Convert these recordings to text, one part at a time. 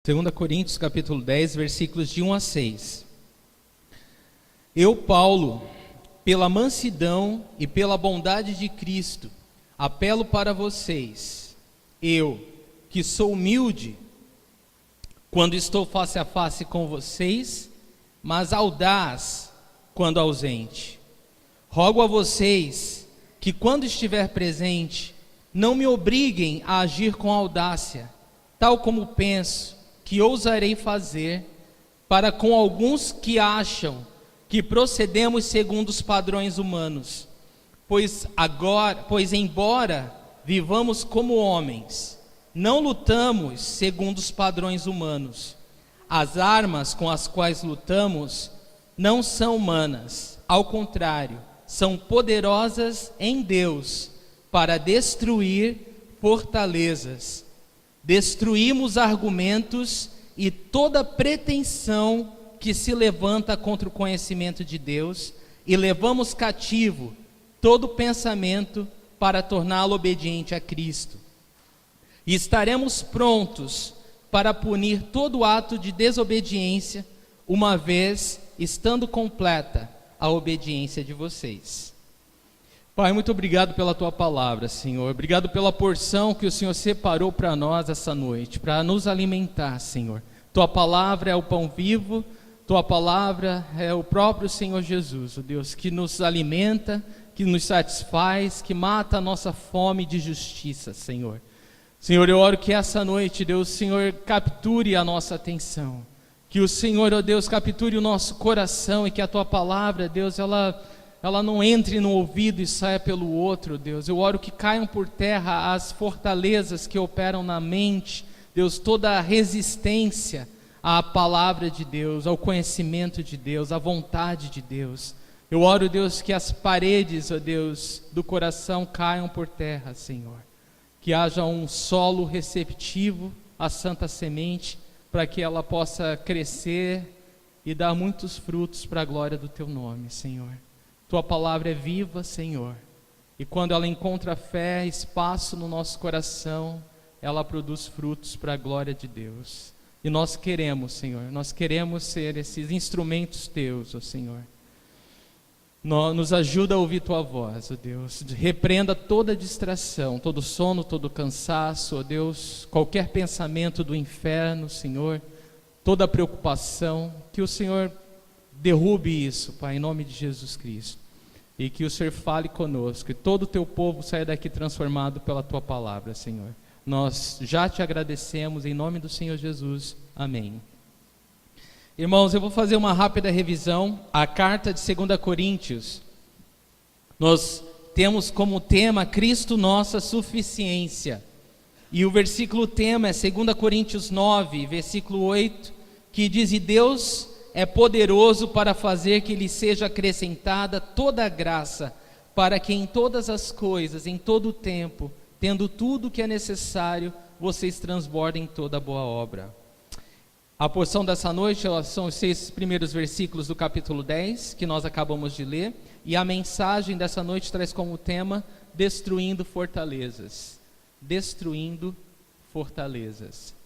2 Coríntios capítulo 10, versículos de 1 a 6. Eu, Paulo, pela mansidão e pela bondade de Cristo, apelo para vocês. Eu, que sou humilde, quando estou face a face com vocês, mas audaz quando ausente. Rogo a vocês que, quando estiver presente, não me obriguem a agir com audácia, tal como penso que ousarei fazer para com alguns que acham que procedemos segundo os padrões humanos. Pois embora vivamos como homens, não lutamos segundo os padrões humanos. As armas com as quais lutamos não são humanas, ao contrário, são poderosas em Deus para destruir fortalezas. Destruímos argumentos e toda pretensão que se levanta contra o conhecimento de Deus e levamos cativo todo pensamento para torná-lo obediente a Cristo. E estaremos prontos para punir todo ato de desobediência, uma vez estando completa a obediência de vocês. Pai, muito obrigado pela Tua palavra, Senhor. Obrigado pela porção que o Senhor separou para nós essa noite, para nos alimentar, Senhor. Tua palavra é o pão vivo, Tua palavra é o próprio Senhor Jesus, o Deus que nos alimenta, que nos satisfaz, que mata a nossa fome de justiça, Senhor. Senhor, eu oro que essa noite, Deus, o Senhor capture a nossa atenção. Que o Senhor, ó Deus, capture o nosso coração e que a Tua palavra, Deus, ela não entre no ouvido e saia pelo outro, Deus. Eu oro que caiam por terra as fortalezas que operam na mente, Deus, toda a resistência à palavra de Deus, ao conhecimento de Deus, à vontade de Deus. Eu oro, Deus, que as paredes, ó Deus, do coração caiam por terra, Senhor. Que haja um solo receptivo à santa semente, para que ela possa crescer e dar muitos frutos para a glória do Teu nome, Senhor. Tua palavra é viva, Senhor, e quando ela encontra fé, espaço no nosso coração, ela produz frutos para a glória de Deus. E nós queremos, Senhor, nós queremos ser esses instrumentos Teus, ó Senhor. Nos ajuda a ouvir Tua voz, ó Deus. Repreenda toda distração, todo sono, todo cansaço, ó Deus, qualquer pensamento do inferno, Senhor, toda preocupação, que o Senhor derrube isso, Pai, em nome de Jesus Cristo. E que o Senhor fale conosco, e todo o Teu povo saia daqui transformado pela Tua palavra, Senhor. Nós já Te agradecemos, em nome do Senhor Jesus. Amém. Irmãos, eu vou fazer uma rápida revisão. A carta de 2 Coríntios, nós temos como tema Cristo nossa suficiência. E o versículo tema é 2 Coríntios 9, versículo 8, que diz: E Deus é poderoso para fazer que lhe seja acrescentada toda a graça, para que em todas as coisas, em todo o tempo, tendo tudo o que é necessário, vocês transbordem toda boa obra. A porção dessa noite são os 6 primeiros versículos do capítulo 10, que nós acabamos de ler, e a mensagem dessa noite traz como tema Destruindo Fortalezas. Destruindo Fortalezas.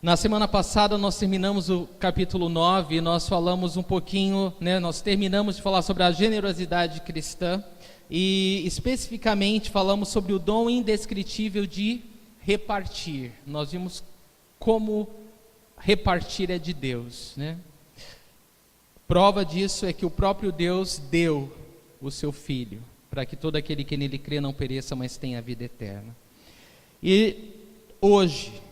Na semana passada nós terminamos o capítulo 9 e nós falamos um pouquinho, nós terminamos de falar sobre a generosidade cristã e especificamente falamos sobre o dom indescritível de repartir. Nós vimos como repartir é de Deus, Prova disso é que o próprio Deus deu o seu Filho, para que todo aquele que nele crê não pereça, mas tenha a vida eterna. E hoje,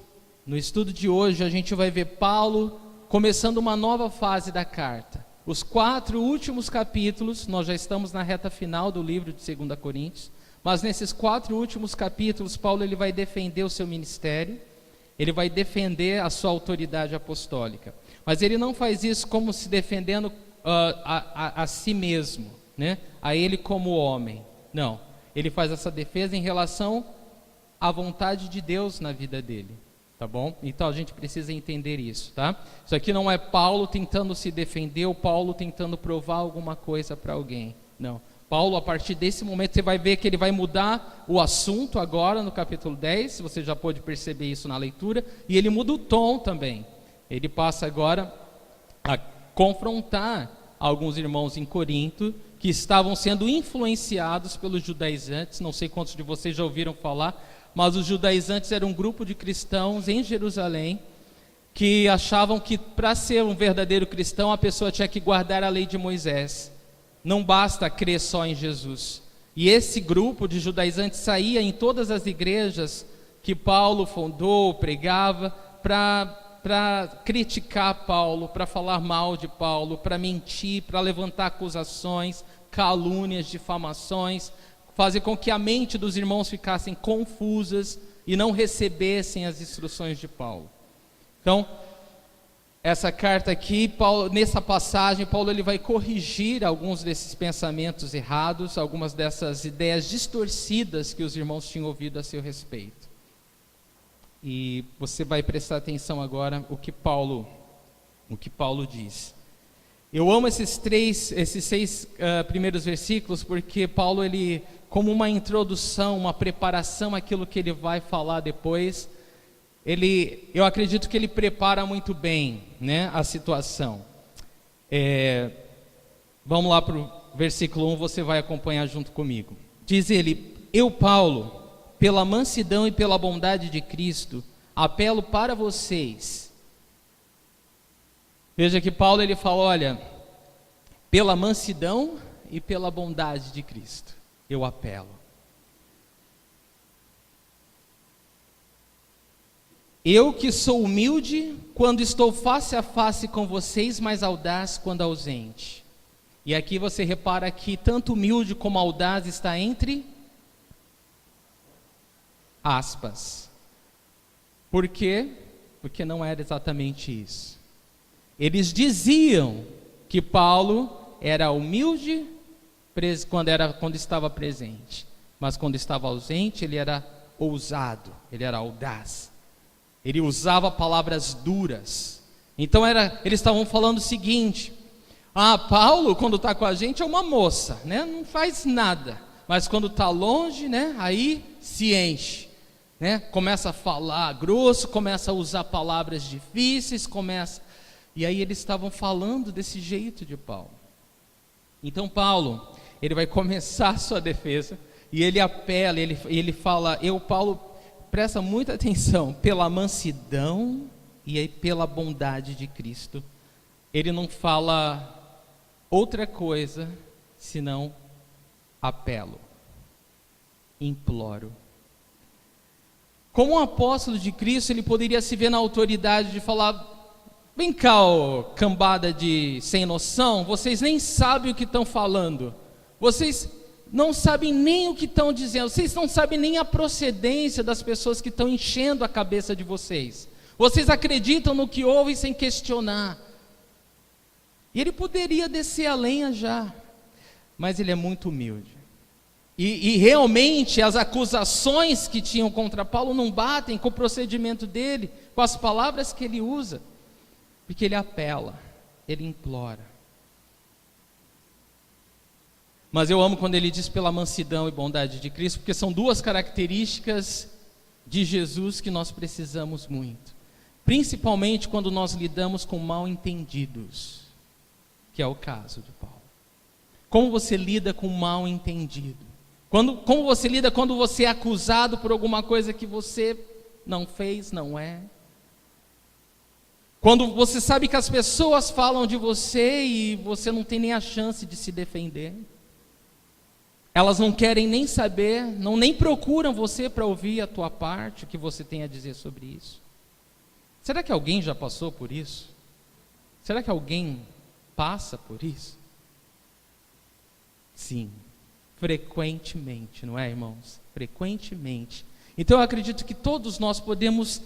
no estudo de hoje, a gente vai ver Paulo começando uma nova fase da carta. Os 4 últimos capítulos, nós já estamos na reta final do livro de 2 Coríntios, mas nesses 4 últimos capítulos, Paulo ele vai defender o seu ministério, ele vai defender a sua autoridade apostólica. Mas ele não faz isso como se defendendo a si mesmo, a ele como homem. Não, ele faz essa defesa em relação à vontade de Deus na vida dele. Tá bom? Então a gente precisa entender isso, tá? Isso aqui não é Paulo tentando se defender ou Paulo tentando provar alguma coisa para alguém. Não. Paulo, a partir desse momento, você vai ver que ele vai mudar o assunto agora no capítulo 10, você já pôde perceber isso na leitura, e ele muda o tom também. Ele passa agora a confrontar alguns irmãos em Corinto que estavam sendo influenciados pelos judaizantes. Não sei quantos de vocês já ouviram falar, mas os judaizantes eram um grupo de cristãos em Jerusalém que achavam que para ser um verdadeiro cristão a pessoa tinha que guardar a lei de Moisés. Não basta crer só em Jesus. E esse grupo de judaizantes saía em todas as igrejas que Paulo fundou, pregava, para criticar Paulo, para falar mal de Paulo, para mentir, para levantar acusações, calúnias, difamações, fazer com que a mente dos irmãos ficassem confusas e não recebessem as instruções de Paulo. Então, essa carta aqui, Paulo, nessa passagem, Paulo ele vai corrigir alguns desses pensamentos errados, algumas dessas ideias distorcidas que os irmãos tinham ouvido a seu respeito. E você vai prestar atenção agora o que Paulo diz. Eu amo esses seis primeiros versículos, porque Paulo, ele, como uma introdução, uma preparação àquilo que ele vai falar depois, eu acredito que ele prepara muito bem, né, a situação. Vamos lá para o versículo 1, você vai acompanhar junto comigo. Diz ele: eu, Paulo, pela mansidão e pela bondade de Cristo, apelo para vocês. Veja que Paulo ele fala, olha, pela mansidão e pela bondade de Cristo, eu apelo. Eu que sou humilde quando estou face a face com vocês, mas audaz quando ausente. E aqui você repara que tanto humilde como audaz está entre aspas. Por quê? Porque não era exatamente isso. Eles diziam que Paulo era humilde quando estava presente, mas quando estava ausente ele era ousado, ele era audaz. Ele usava palavras duras. Então eles estavam falando o seguinte: Paulo, quando está com a gente, é uma moça, né? Não faz nada. Mas quando está longe, né? Aí se enche, né? Começa a falar grosso, começa a usar palavras difíceis, E aí eles estavam falando desse jeito de Paulo. Então Paulo, ele vai começar a sua defesa, e ele apela, ele fala, Paulo, presta muita atenção, pela mansidão e aí pela bondade de Cristo. Ele não fala outra coisa senão apelo, imploro. Como um apóstolo de Cristo, ele poderia se ver na autoridade de falar: vem cá, ô cambada de sem noção, vocês nem sabem o que estão falando, vocês não sabem nem o que estão dizendo, vocês não sabem nem a procedência das pessoas que estão enchendo a cabeça de vocês. Vocês acreditam no que ouvem sem questionar. E ele poderia descer a lenha já, mas ele é muito humilde. E realmente as acusações que tinham contra Paulo não batem com o procedimento dele, com as palavras que ele usa, porque ele apela, ele implora. Mas eu amo quando ele diz pela mansidão e bondade de Cristo, porque são duas características de Jesus que nós precisamos muito, principalmente quando nós lidamos com mal entendidos, que é o caso de Paulo. Como você lida com mal entendido? Como você lida quando você é acusado por alguma coisa que você não fez, não é? Quando você sabe que as pessoas falam de você e você não tem nem a chance de se defender. Elas não querem nem saber, nem procuram você para ouvir a tua parte, o que você tem a dizer sobre isso. Será que alguém já passou por isso? Será que alguém passa por isso? Sim, frequentemente, não é, irmãos? Frequentemente. Então eu acredito que todos nós podemos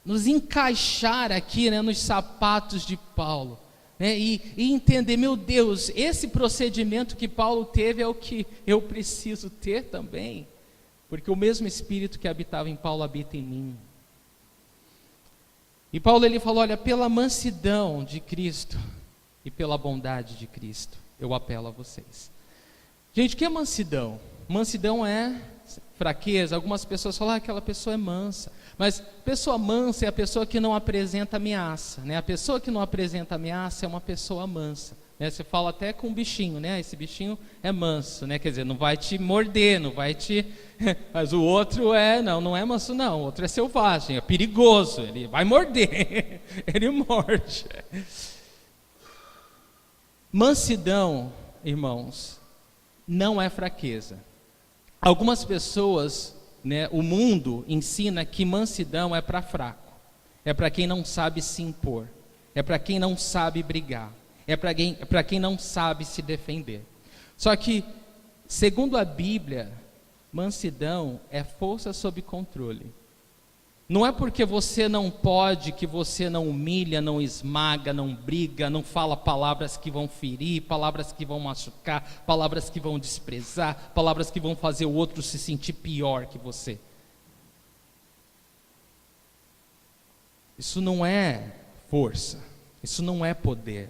nos encaixar aqui, né, nos sapatos de Paulo, né, e entender, meu Deus, esse procedimento que Paulo teve é o que eu preciso ter também, porque o mesmo Espírito que habitava em Paulo habita em mim. E Paulo ele falou, olha, pela mansidão de Cristo e pela bondade de Cristo, eu apelo a vocês. Gente, o que é mansidão? Mansidão é fraqueza. Algumas pessoas falam, aquela pessoa é mansa. Mas pessoa mansa é a pessoa que não apresenta ameaça, né? A pessoa que não apresenta ameaça é uma pessoa mansa, né? Você fala até com um bichinho, né? Esse bichinho é manso, né? Quer dizer, não vai te morder, não vai te... Mas o outro não é manso não. O outro é selvagem, é perigoso, ele vai morder, ele morde. Mansidão, irmãos, não é fraqueza. Algumas pessoas, né, o mundo ensina que mansidão é para fraco, é para quem não sabe se impor, é para quem não sabe brigar, é para quem não sabe se defender. Só que, segundo a Bíblia, mansidão é força sob controle. Não é porque você não pode, que você não humilha, não esmaga, não briga, não fala palavras que vão ferir, palavras que vão machucar, palavras que vão desprezar, palavras que vão fazer o outro se sentir pior que você. Isso não é força, isso não é poder.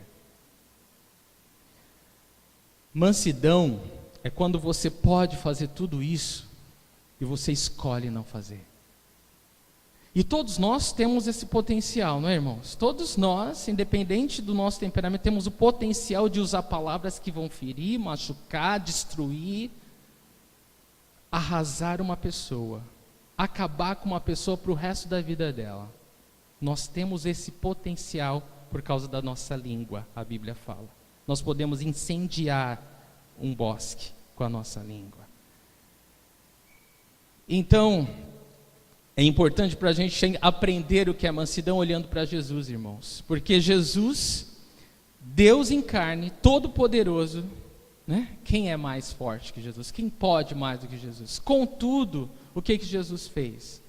Mansidão é quando você pode fazer tudo isso e você escolhe não fazer. E todos nós temos esse potencial, não é, irmãos? Todos nós, independente do nosso temperamento, temos o potencial de usar palavras que vão ferir, machucar, destruir, arrasar uma pessoa, acabar com uma pessoa para o resto da vida dela. Nós temos esse potencial por causa da nossa língua, a Bíblia fala. Nós podemos incendiar um bosque com a nossa língua. Então, é importante para a gente aprender o que é mansidão olhando para Jesus, irmãos. Porque Jesus, Deus em carne, todo-poderoso, né? Quem é mais forte que Jesus? Quem pode mais do que Jesus? Contudo, o que Jesus fez?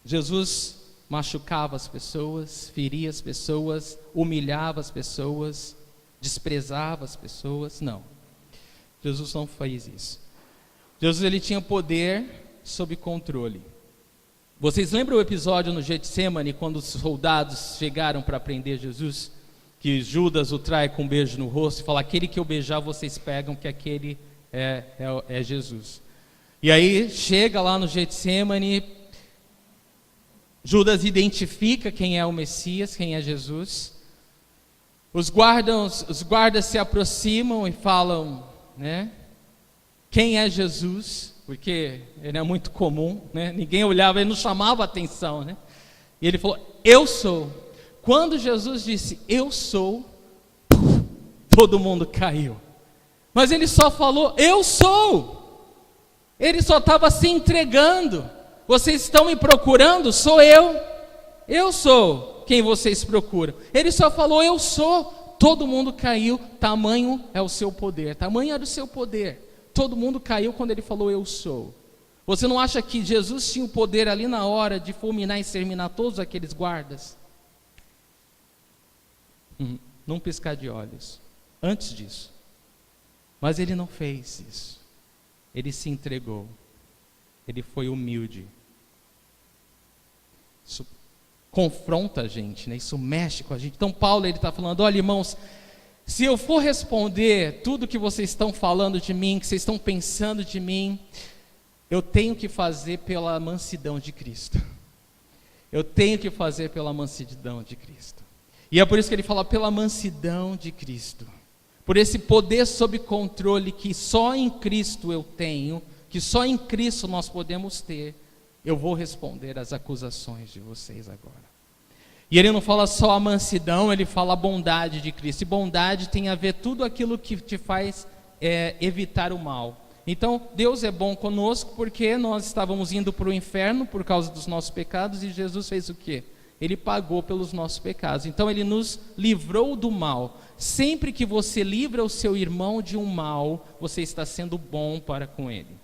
Jesus machucava as pessoas, feria as pessoas, humilhava as pessoas, desprezava as pessoas. Não, Jesus não fez isso. Jesus, ele tinha poder sob controle. Vocês lembram o episódio no Getsemane, quando os soldados chegaram para prender Jesus? Que Judas o trai com um beijo no rosto e fala, aquele que eu beijar vocês pegam, que aquele é Jesus. E aí chega lá no Getsemane, Judas identifica quem é o Messias, quem é Jesus. Os guardas se aproximam e falam, né? Quem é Jesus? Porque ele é muito comum, né? Ninguém olhava, ele não chamava atenção, né? E ele falou, eu sou. Quando Jesus disse, eu sou, todo mundo caiu. Mas ele só falou, eu sou. Ele só estava se entregando. Vocês estão me procurando? Sou eu. Eu sou quem vocês procuram. Ele só falou, eu sou. Todo mundo caiu. Tamanho é o seu poder. Tamanho era o seu poder. Todo mundo caiu quando ele falou, eu sou. Você não acha que Jesus tinha o poder ali na hora de fulminar e exterminar todos aqueles guardas? Num piscar de olhos. Antes disso. Mas ele não fez isso. Ele se entregou. Ele foi humilde. Isso confronta a gente, né? Isso mexe com a gente. Então Paulo está falando, olha, irmãos, se eu for responder tudo que vocês estão falando de mim, que vocês estão pensando de mim, eu tenho que fazer pela mansidão de Cristo. Eu tenho que fazer pela mansidão de Cristo. E é por isso que ele fala, pela mansidão de Cristo. Por esse poder sob controle que só em Cristo eu tenho, que só em Cristo nós podemos ter, eu vou responder às acusações de vocês agora. E ele não fala só a mansidão, ele fala a bondade de Cristo. E bondade tem a ver tudo aquilo que te faz evitar o mal. Então, Deus é bom conosco porque nós estávamos indo para o inferno por causa dos nossos pecados e Jesus fez o quê? Ele pagou pelos nossos pecados. Então, ele nos livrou do mal. Sempre que você livra o seu irmão de um mal, você está sendo bom para com ele.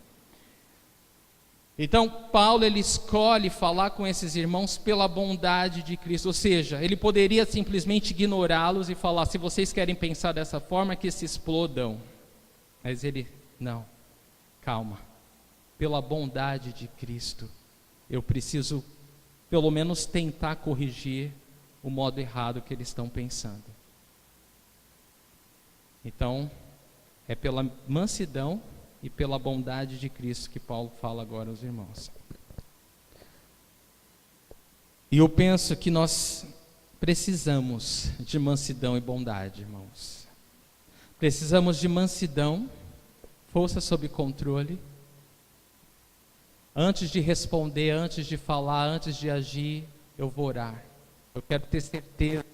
Então, Paulo, ele escolhe falar com esses irmãos pela bondade de Cristo, ou seja, ele poderia simplesmente ignorá-los e falar, se vocês querem pensar dessa forma, que se explodam. Mas ele, não, calma, pela bondade de Cristo, eu preciso, pelo menos, tentar corrigir o modo errado que eles estão pensando. Então, É pela mansidão e pela bondade de Cristo que Paulo fala agora aos irmãos. E eu penso que nós precisamos de mansidão e bondade, irmãos. Precisamos de mansidão, força sob controle. Antes de responder, antes de falar, antes de agir, eu vou orar. Eu quero ter certeza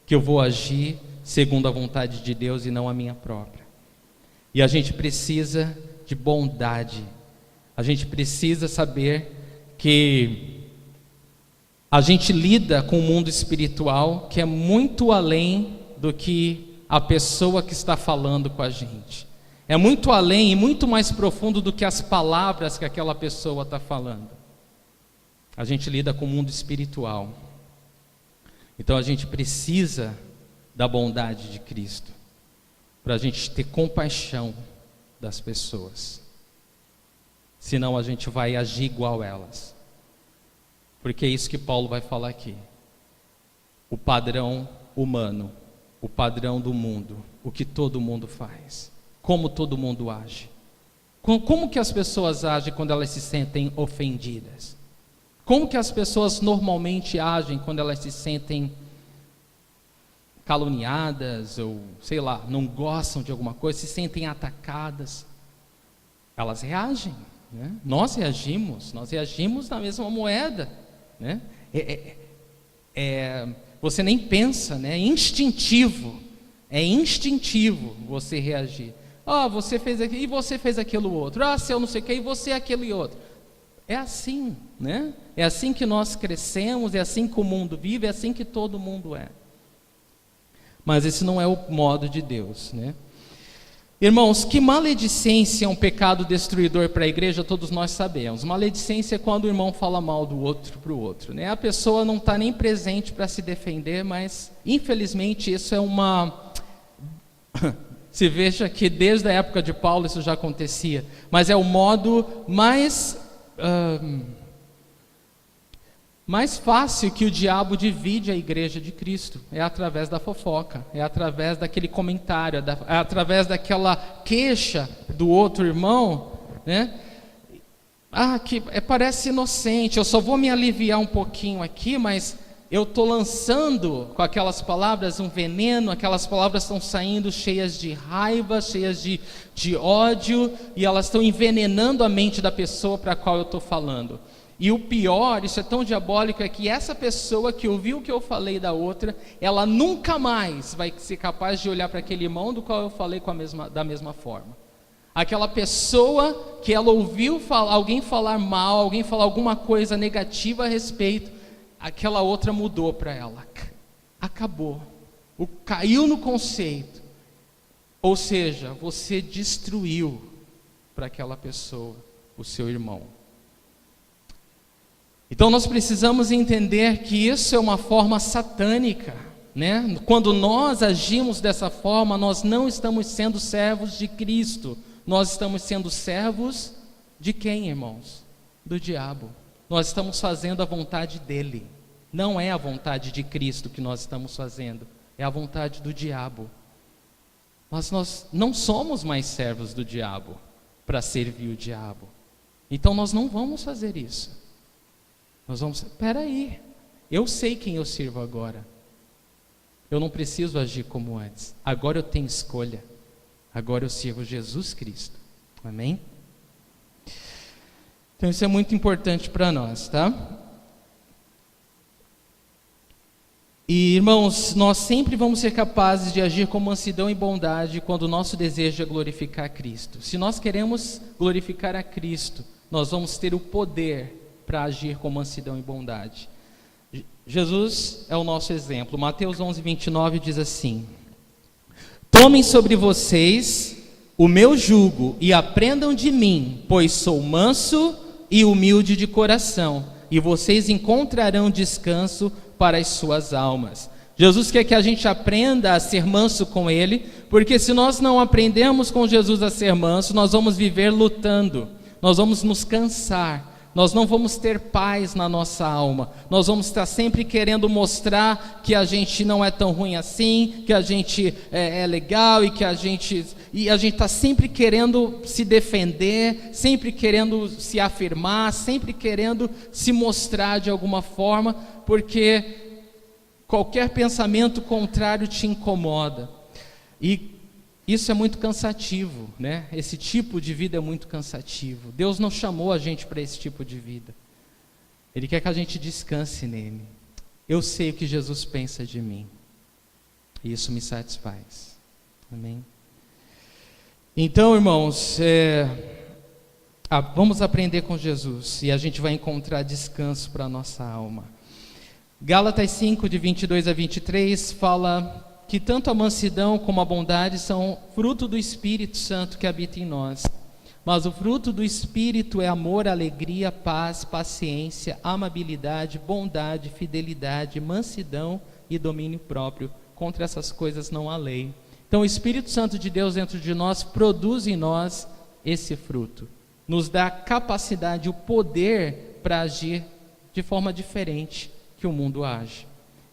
que eu vou agir segundo a vontade de Deus e não a minha própria. E a gente precisa de bondade. A gente precisa saber que a gente lida com o mundo espiritual que é muito além do que a pessoa que está falando com a gente. É muito além e muito mais profundo do que as palavras que aquela pessoa está falando. A gente lida com o mundo espiritual. Então a gente precisa da bondade de Cristo, para a gente ter compaixão das pessoas. Senão a gente vai agir igual elas. Porque é isso que Paulo vai falar aqui. O padrão humano, o padrão do mundo, o que todo mundo faz, como todo mundo age. Como que as pessoas agem quando elas se sentem ofendidas? Como que as pessoas normalmente agem quando elas se sentem caluniadas ou, sei lá, não gostam de alguma coisa, se sentem atacadas? Elas reagem, né? Nós reagimos na mesma moeda, né? Você nem pensa, né? É instintivo você reagir. Você fez aquilo e você fez aquilo outro. Se eu não sei o que, e você aquilo e outro. É assim, né? É assim que nós crescemos, é assim que o mundo vive, é assim que todo mundo é. Mas esse não é o modo de Deus, né? Irmãos, que maledicência é um pecado destruidor para a igreja, todos nós sabemos. Maledicência é quando o irmão fala mal do outro para o outro, né? A pessoa não está nem presente para se defender, mas infelizmente isso é uma... Se veja que desde a época de Paulo isso já acontecia, mas é o modo mais fácil que o diabo divide a igreja de Cristo. É através da fofoca, é através daquele comentário, é através daquela queixa do outro irmão, né? Parece inocente, eu só vou me aliviar um pouquinho aqui, mas eu estou lançando com aquelas palavras um veneno, aquelas palavras estão saindo cheias de raiva, cheias de ódio, e elas estão envenenando a mente da pessoa para a qual eu estou falando. E o pior, isso é tão diabólico, é que essa pessoa que ouviu o que eu falei da outra, ela nunca mais vai ser capaz de olhar para aquele irmão do qual eu falei da mesma forma. Aquela pessoa que ela ouviu alguém falar mal, alguém falar alguma coisa negativa a respeito, aquela outra mudou para ela. Acabou. Caiu no conceito. Ou seja, você destruiu para aquela pessoa o seu irmão. Então nós precisamos entender que isso é uma forma satânica, né? Quando nós agimos dessa forma, nós não estamos sendo servos de Cristo, nós estamos sendo servos de quem, irmãos? Do diabo. Nós estamos fazendo a vontade dele, não é a vontade de Cristo que nós estamos fazendo, é a vontade do diabo. Mas nós não somos mais servos do diabo para servir o diabo. Então nós não vamos fazer isso. Nós vamos, aí, eu sei quem eu sirvo agora. Eu não preciso agir como antes. Agora eu tenho escolha. Agora eu sirvo Jesus Cristo. Amém? Então isso é muito importante para nós, tá? E irmãos, nós sempre vamos ser capazes de agir com mansidão e bondade quando o nosso desejo é glorificar Cristo. Se nós queremos glorificar a Cristo, nós vamos ter o poder para agir com mansidão e bondade. Jesus é o nosso exemplo. Mateus 11:29 diz assim: tomem sobre vocês o meu jugo e aprendam de mim, pois sou manso e humilde de coração, e vocês encontrarão descanso para as suas almas. Jesus quer que a gente aprenda a ser manso com Ele, porque se nós não aprendemos com Jesus a ser manso, nós vamos viver lutando, nós vamos nos cansar, Nós não vamos ter paz na nossa alma. Nós vamos estar sempre querendo mostrar que a gente não é tão ruim assim, que a gente é legal e que a gente está sempre querendo se defender, sempre querendo se afirmar, sempre querendo se mostrar de alguma forma, porque qualquer pensamento contrário te incomoda. E isso é muito cansativo, né? Esse tipo de vida é muito cansativo. Deus não chamou a gente para esse tipo de vida. Ele quer que a gente descanse nele. Eu sei o que Jesus pensa de mim. E isso me satisfaz. Amém? Então, irmãos, vamos aprender com Jesus. E a gente vai encontrar descanso para a nossa alma. Gálatas 5, de 22 a 23, fala que tanto a mansidão como a bondade são fruto do Espírito Santo que habita em nós. Mas o fruto do Espírito é amor, alegria, paz, paciência, amabilidade, bondade, fidelidade, mansidão e domínio próprio. Contra essas coisas não há lei. Então o Espírito Santo de Deus dentro de nós produz em nós esse fruto. Nos dá a capacidade, o poder para agir de forma diferente que o mundo age.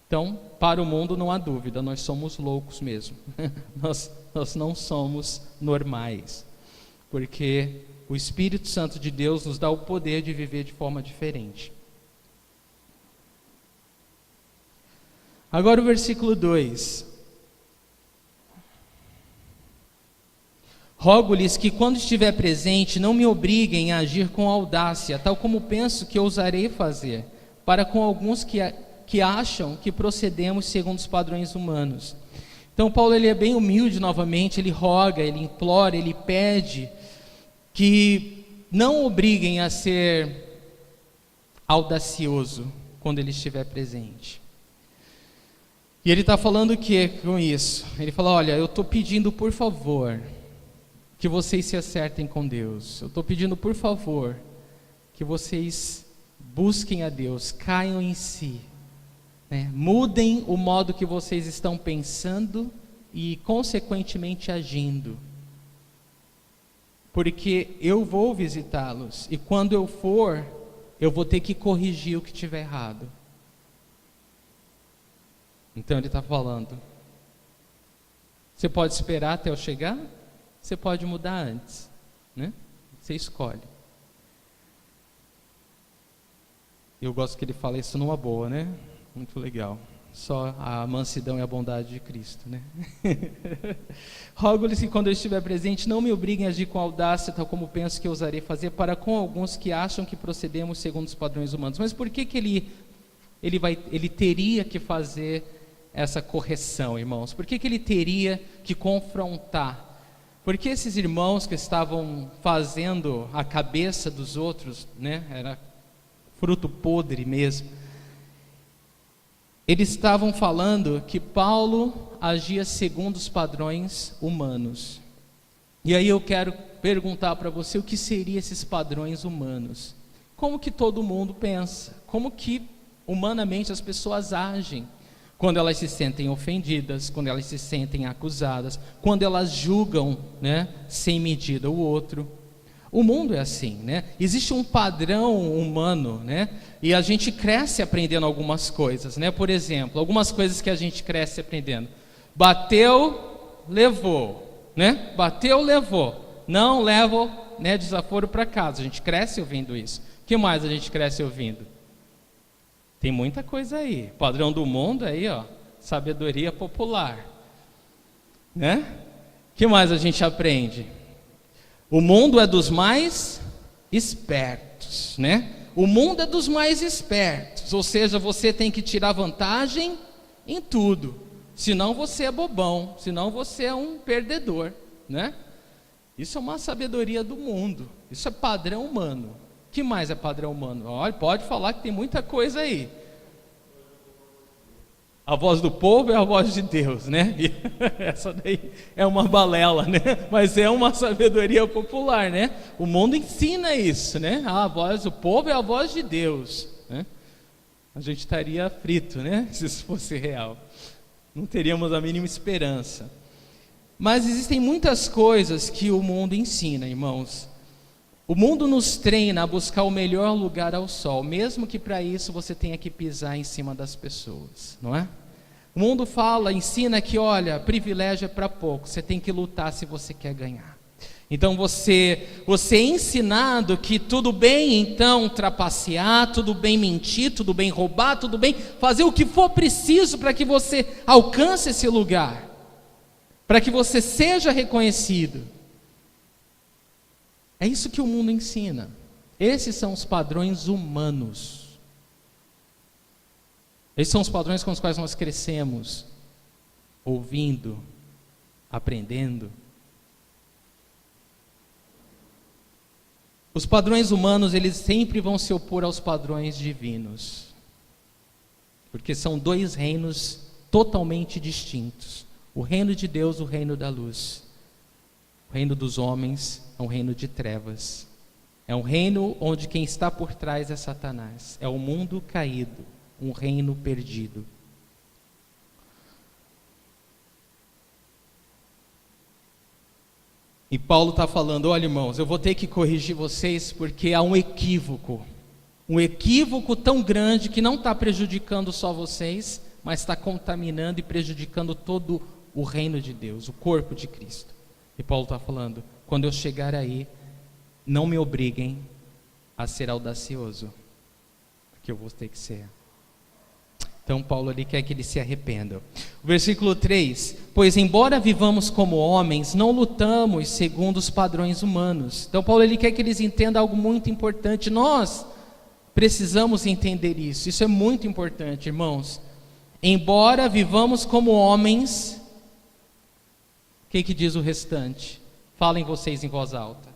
Então, para o mundo não há dúvida, nós somos loucos mesmo. nós não somos normais, porque o Espírito Santo de Deus nos dá o poder de viver de forma diferente. Agora o versículo 2. Rogo-lhes que quando estiver presente não me obriguem a agir com audácia, tal como penso que ousarei fazer, para com alguns que acham que procedemos segundo os padrões humanos. Então Paulo ele é bem humilde novamente, ele roga, ele implora, ele pede que não obriguem a ser audacioso quando ele estiver presente. E ele está falando o que com isso? Ele fala, olha, eu estou pedindo por favor que vocês se acertem com Deus. Eu estou pedindo por favor que vocês busquem a Deus, caiam em si. Mudem o modo que vocês estão pensando e consequentemente agindo, porque eu vou visitá-los e quando eu for, eu vou ter que corrigir o que estiver errado. Então ele está falando, você pode esperar até eu chegar, você pode mudar antes, né? Você escolhe. Eu gosto que ele fala isso numa boa, né? Muito legal. Só a mansidão e a bondade de Cristo, né? Rogo-lhes que quando eu estiver presente não me obriguem a agir com audácia, tal como penso que ousarei fazer, para com alguns que acham que procedemos segundo os padrões humanos. Mas por que ele teria que fazer essa correção, irmãos? Por que ele teria que confrontar? Porque esses irmãos que estavam fazendo a cabeça dos outros, né? Era fruto podre mesmo. Eles estavam falando que Paulo agia segundo os padrões humanos. E aí eu quero perguntar para você o que seriam esses padrões humanos. Como que todo mundo pensa? Como que humanamente as pessoas agem? Quando elas se sentem ofendidas, quando elas se sentem acusadas, quando elas julgam, né, sem medida o outro. O mundo é assim, né? Existe um padrão humano, né? E a gente cresce aprendendo algumas coisas, né? Por exemplo, algumas coisas que a gente cresce aprendendo. Bateu, levou, né? Bateu, levou. Não levo, né, desaforo para casa. A gente cresce ouvindo isso. O que mais a gente cresce ouvindo? Tem muita coisa aí. Padrão do mundo aí, ó. Sabedoria popular, né? O que mais a gente aprende? O mundo é dos mais espertos, né? O mundo é dos mais espertos, ou seja, você tem que tirar vantagem em tudo, senão você é bobão, senão você é um perdedor, né? Isso é uma sabedoria do mundo, isso é padrão humano. O que mais é padrão humano? Olha, pode falar que tem muita coisa aí. A voz do povo é a voz de Deus, né? E essa daí é uma balela, né? Mas é uma sabedoria popular, né? O mundo ensina isso, né? A voz do povo é a voz de Deus, né? A gente estaria frito, né? Se isso fosse real. Não teríamos a mínima esperança. Mas existem muitas coisas que o mundo ensina, irmãos. O mundo nos treina a buscar o melhor lugar ao sol, mesmo que para isso você tenha que pisar em cima das pessoas, não é? O mundo ensina que, olha, privilégio é para pouco, você tem que lutar se você quer ganhar. Então você é ensinado que tudo bem então trapacear, tudo bem mentir, tudo bem roubar, tudo bem fazer o que for preciso para que você alcance esse lugar, para que você seja reconhecido. É isso que o mundo ensina. Esses são os padrões humanos. Esses são os padrões com os quais nós crescemos, ouvindo, aprendendo. Os padrões humanos, eles sempre vão se opor aos padrões divinos, porque são dois reinos totalmente distintos. O reino de Deus, o reino da luz. O reino dos homens é um reino de trevas. É um reino onde quem está por trás é Satanás. É o mundo caído, um reino perdido. E Paulo está falando, olha irmãos, eu vou ter que corrigir vocês porque há um equívoco tão grande que não está prejudicando só vocês, mas está contaminando e prejudicando todo o reino de Deus, o corpo de Cristo. E Paulo está falando, quando eu chegar aí, não me obriguem a ser audacioso, porque eu vou ter que ser. Então Paulo ali quer que eles se arrependam. O versículo 3, pois embora vivamos como homens, não lutamos segundo os padrões humanos. Então Paulo ele quer que eles entendam algo muito importante. Nós precisamos entender isso. Isso é muito importante, irmãos. Embora vivamos como homens, o que diz o restante? Falem vocês em voz alta.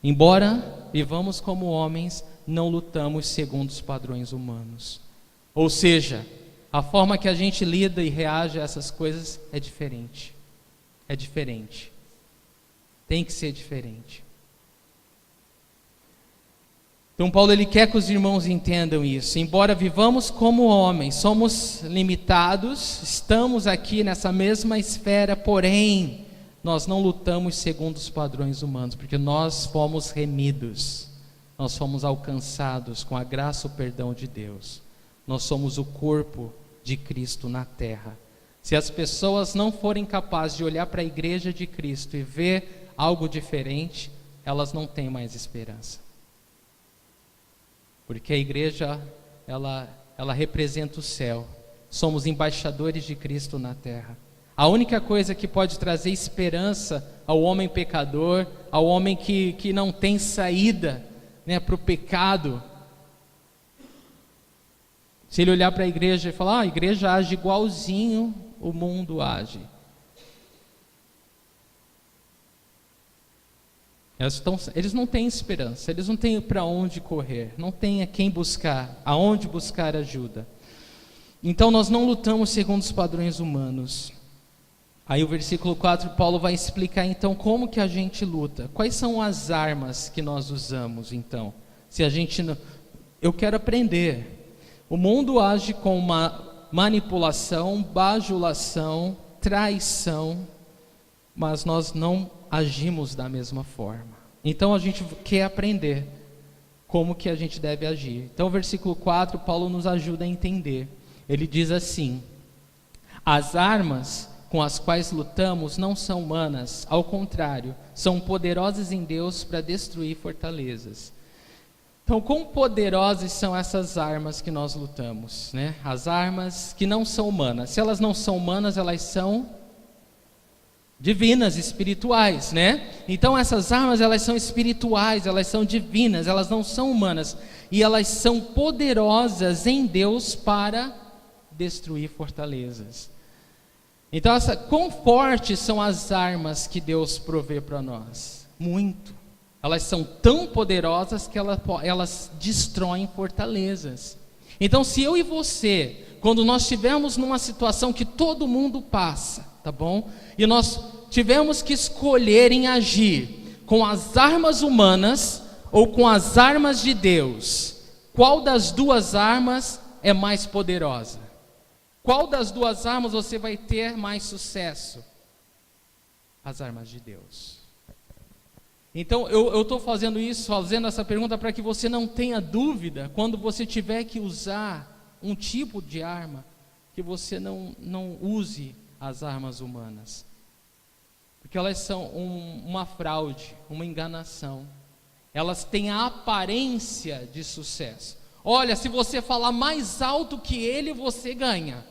Embora vivamos como homens, não lutamos segundo os padrões humanos. Ou seja, a forma que a gente lida e reage a essas coisas é diferente. É diferente. Tem que ser diferente. Então Paulo ele quer que os irmãos entendam isso. Embora vivamos como homens, somos limitados, estamos aqui nessa mesma esfera, porém, nós não lutamos segundo os padrões humanos, porque nós fomos remidos. Nós fomos alcançados com a graça e o perdão de Deus. Nós somos o corpo de Cristo na terra. Se as pessoas não forem capazes de olhar para a igreja de Cristo e ver algo diferente, elas não têm mais esperança. Porque a igreja, ela representa o céu. Somos embaixadores de Cristo na terra. A única coisa que pode trazer esperança ao homem pecador, ao homem que não tem saída, para o pecado, se ele olhar para a igreja e falar, a igreja age igualzinho o mundo age. Eles não têm esperança, eles não têm para onde correr, não têm a quem buscar, aonde buscar ajuda. Então nós não lutamos segundo os padrões humanos. Aí o versículo 4, Paulo vai explicar então como que a gente luta. Quais são as armas que nós usamos então? Se a gente não... Eu quero aprender. O mundo age com uma manipulação, bajulação, traição, mas nós não agimos da mesma forma. Então a gente quer aprender como que a gente deve agir. Então o versículo 4, Paulo nos ajuda a entender. Ele diz assim: as armas com as quais lutamos não são humanas, ao contrário, são poderosas em Deus para destruir fortalezas. Então, quão poderosas são essas armas que nós lutamos, né? As armas que não são humanas. Se elas não são humanas, elas são divinas, espirituais, né? Então, essas armas, elas são espirituais, elas são divinas, elas não são humanas. E elas são poderosas em Deus para destruir fortalezas. Então, quão fortes são as armas que Deus provê para nós? Muito. Elas são tão poderosas que elas destroem fortalezas. Então, se eu e você, quando nós estivermos numa situação que todo mundo passa, tá bom? E nós tivemos que escolher em agir com as armas humanas ou com as armas de Deus, qual das duas armas é mais poderosa? Qual das duas armas você vai ter mais sucesso? as armas de Deus. Então eu estou fazendo essa pergunta para que você não tenha dúvida quando você tiver que usar um tipo de arma, que você não use as armas humanas, porque elas são uma fraude, uma enganação. Elas têm a aparência de sucesso. Olha, se você falar mais alto que ele, você ganha.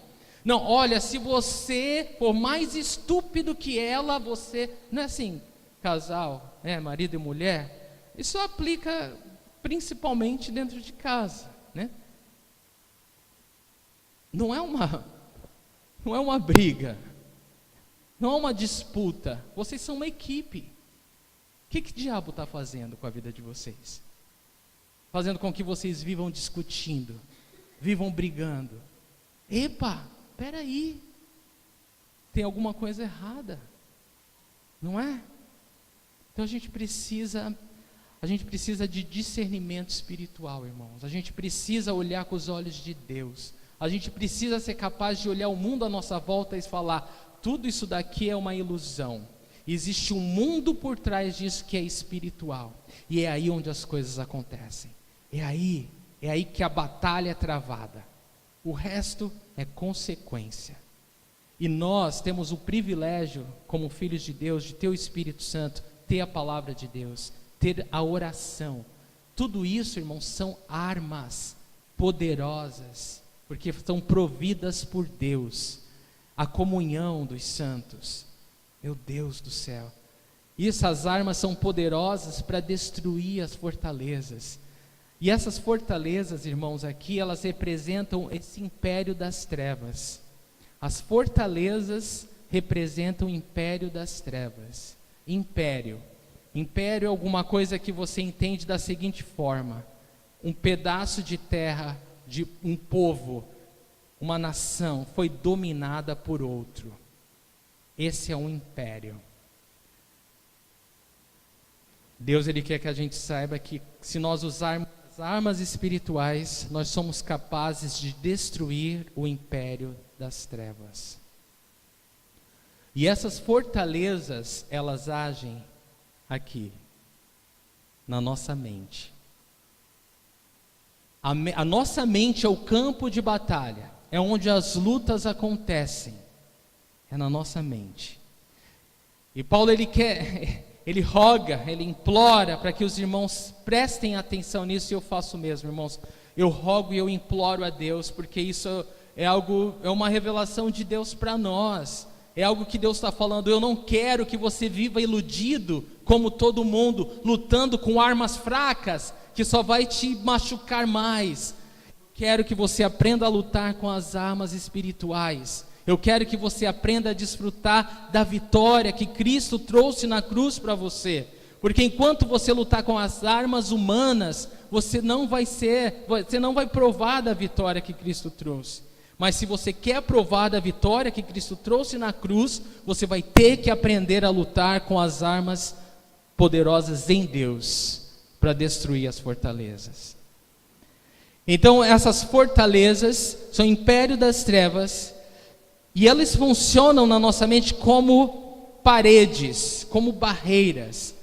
Não, olha, se você for mais estúpido que ela, você... Não é assim, casal, marido e mulher? Isso aplica principalmente dentro de casa, né? Não é uma briga, não é uma disputa. Vocês são uma equipe. O que diabo está fazendo com a vida de vocês? Fazendo com que vocês vivam discutindo, vivam brigando. Epa, peraí, tem alguma coisa errada, não é? Então a gente precisa de discernimento espiritual, irmãos. A gente precisa olhar com os olhos de Deus. A gente precisa ser capaz de olhar o mundo à nossa volta e falar: tudo isso daqui é uma ilusão. Existe um mundo por trás disso que é espiritual. E é aí onde as coisas acontecem. É aí que a batalha é travada. O resto é consequência. E nós temos o privilégio, como filhos de Deus, de ter o Espírito Santo, ter a palavra de Deus, ter a oração. Tudo isso, irmãos, são armas poderosas, porque são providas por Deus. A comunhão dos santos. Meu Deus do céu. E essas armas são poderosas para destruir as fortalezas. E essas fortalezas, irmãos, aqui, elas representam esse império das trevas. As fortalezas representam o império das trevas. Império é alguma coisa que você entende da seguinte forma: um pedaço de terra, de um povo, uma nação, foi dominada por outro. Esse é um império. Deus, Ele quer que a gente saiba que se nós usarmos as armas espirituais, nós somos capazes de destruir o império das trevas. E essas fortalezas, elas agem aqui, na nossa mente. A nossa mente é o campo de batalha, é onde as lutas acontecem, é na nossa mente. E Paulo, ele roga, ele implora para que os irmãos prestem atenção nisso, e eu faço o mesmo, irmãos. Eu rogo e eu imploro a Deus, porque isso é uma revelação de Deus para nós. É algo que Deus está falando. Eu não quero que você viva iludido, como todo mundo, lutando com armas fracas, que só vai te machucar mais. Quero que você aprenda a lutar com as armas espirituais. Eu quero que você aprenda a desfrutar da vitória que Cristo trouxe na cruz para você. Porque enquanto você lutar com as armas humanas, você não vai provar da vitória que Cristo trouxe. Mas se você quer provar da vitória que Cristo trouxe na cruz, você vai ter que aprender a lutar com as armas poderosas em Deus, para destruir as fortalezas. Então essas fortalezas são o império das trevas, e elas funcionam na nossa mente como paredes, como barreiras,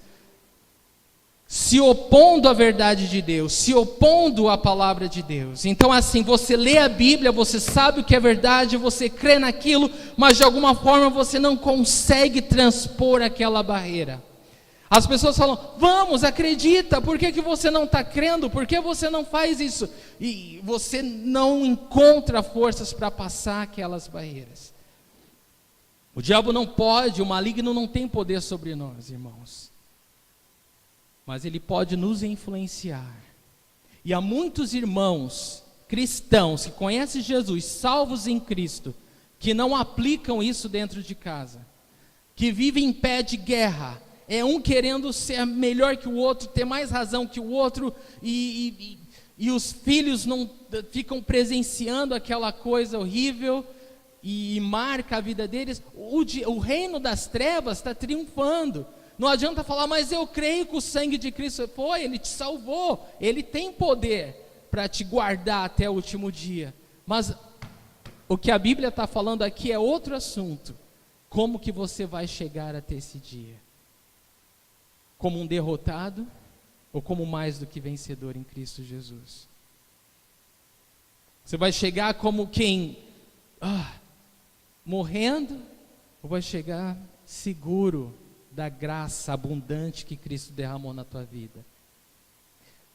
se opondo à verdade de Deus, se opondo à palavra de Deus. Então assim, você lê a Bíblia, você sabe o que é verdade, você crê naquilo, mas de alguma forma você não consegue transpor aquela barreira. As pessoas falam: vamos, acredita, por que você não está crendo? Por que você não faz isso? E você não encontra forças para passar aquelas barreiras. O diabo não pode, o maligno não tem poder sobre nós, irmãos. Mas ele pode nos influenciar. E há muitos irmãos cristãos que conhecem Jesus, salvos em Cristo, que não aplicam isso dentro de casa, que vivem em pé de guerra. É um querendo ser melhor que o outro, ter mais razão que o outro, e os filhos não ficam presenciando aquela coisa horrível, e marca a vida deles. O reino das trevas está triunfando. Não adianta falar: mas eu creio que o sangue de Cristo Ele te salvou, Ele tem poder para te guardar até o último dia. Mas o que a Bíblia está falando aqui é outro assunto. como que você vai chegar até esse dia? Como um derrotado ou como mais do que vencedor em Cristo Jesus? Você vai chegar como quem morrendo, ou vai chegar seguro da graça abundante que Cristo derramou na tua vida?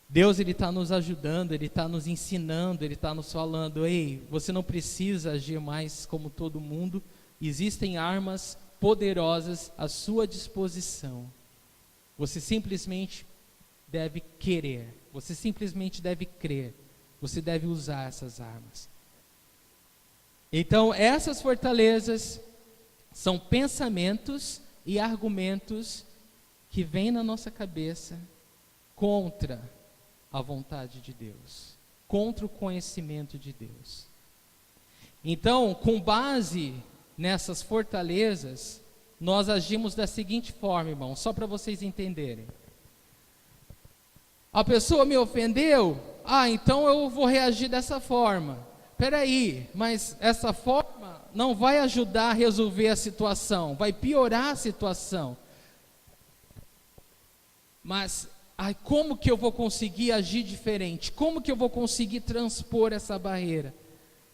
Deus, Ele está nos ajudando, Ele está nos ensinando, Ele está nos falando: ei, você não precisa agir mais como todo mundo, existem armas poderosas à sua disposição. Você simplesmente deve querer, você simplesmente deve crer, você deve usar essas armas. Então, essas fortalezas são pensamentos e argumentos que vêm na nossa cabeça contra a vontade de Deus, contra o conhecimento de Deus. Então, com base nessas fortalezas, nós agimos da seguinte forma, irmão, só para vocês entenderem. A pessoa me ofendeu, então eu vou reagir dessa forma. Peraí, mas essa forma não vai ajudar a resolver a situação, vai piorar a situação. Mas como que eu vou conseguir agir diferente? Como que eu vou conseguir transpor essa barreira?